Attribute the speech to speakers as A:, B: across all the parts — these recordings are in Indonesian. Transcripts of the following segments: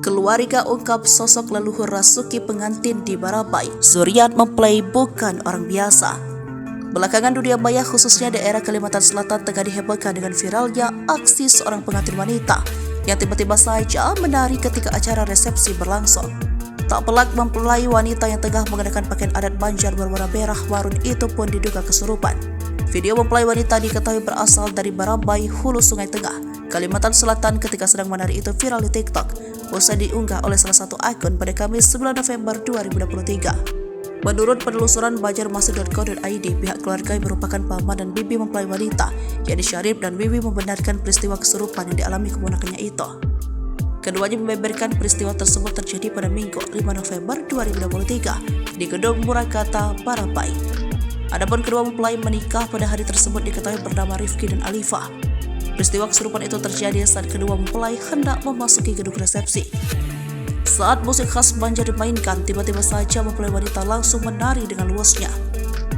A: Keluarga ungkap sosok leluhur rasuki pengantin di Barabai. Zuriat mempelai bukan orang biasa. Belakangan dunia maya khususnya daerah Kalimantan Selatan tengah dihebohkan dengan viralnya aksi seorang pengantin wanita yang tiba-tiba saja menari ketika acara resepsi berlangsung. Tak pelak mempelai wanita yang tengah mengenakan pakaian adat Banjar berwarna merah marun itu pun diduga kesurupan. Video mempelai wanita diketahui berasal dari Barabai, Hulu Sungai Tengah, Kalimantan Selatan ketika sedang menari itu viral di TikTok. Usai diunggah oleh salah satu akun pada Kamis 9 November 2023. Menurut penelusuran banjarmasih.co.id, pihak keluarga yang merupakan paman dan bibi mempelai wanita, yakni Syarif dan Wiwi, membenarkan peristiwa kesurupan yang dialami keponakannya itu. Keduanya membeberkan peristiwa tersebut terjadi pada Minggu 5 November 2023 di Gedung Murakata, Barabai. Adapun kedua mempelai menikah pada hari tersebut diketahui bernama Rifki dan Alifah. Peristiwa kesurupan itu terjadi saat kedua mempelai hendak memasuki gedung resepsi. Saat musik khas Banjar dimainkan, tiba-tiba saja mempelai wanita langsung menari dengan luasnya.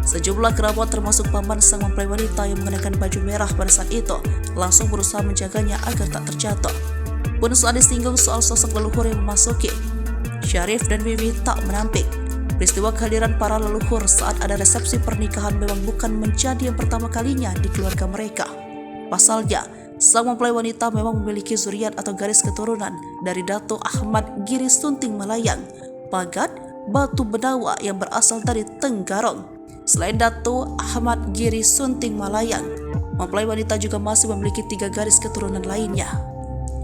A: Sejumlah kerabat termasuk paman sang mempelai wanita yang mengenakan baju merah pada saat itu langsung berusaha menjaganya agar tak terjatuh. Pun saat disinggung soal sosok leluhur yang memasuki, Syarif dan Wiwi tak menampik. Peristiwa kehadiran para leluhur saat ada resepsi pernikahan memang bukan menjadi yang pertama kalinya di keluarga mereka. Pasalnya, sang mempelai wanita memang memiliki zuriat atau garis keturunan dari Dato Ahmad Giri Sunting Malayang, Pagat, Batu Benawa yang berasal dari Tenggarong. Selain Dato Ahmad Giri Sunting Malayang, mempelai wanita juga masih memiliki 3 garis keturunan lainnya.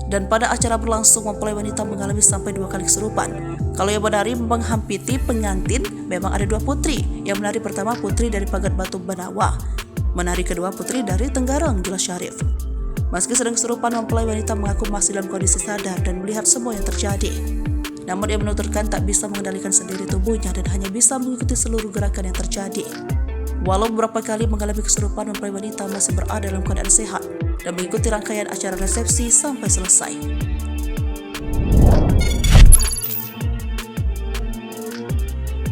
A: Dan pada acara berlangsung, mempelai wanita mengalami sampai 2 kali kesurupan. Kalau yang menari menghampiri pengantin, memang ada 2 putri. Yang menari pertama putri dari Pagat Batu Benawa, menari kedua putri dari Tenggarong, jelas Syarif. Meski sedang kesurupan, mempelai wanita mengaku masih dalam kondisi sadar dan melihat semua yang terjadi. Namun ia menuturkan tak bisa mengendalikan sendiri tubuhnya dan hanya bisa mengikuti seluruh gerakan yang terjadi. Walau beberapa kali mengalami kesurupan, mempelai wanita masih berada dalam keadaan sehat dan mengikuti rangkaian acara resepsi sampai selesai.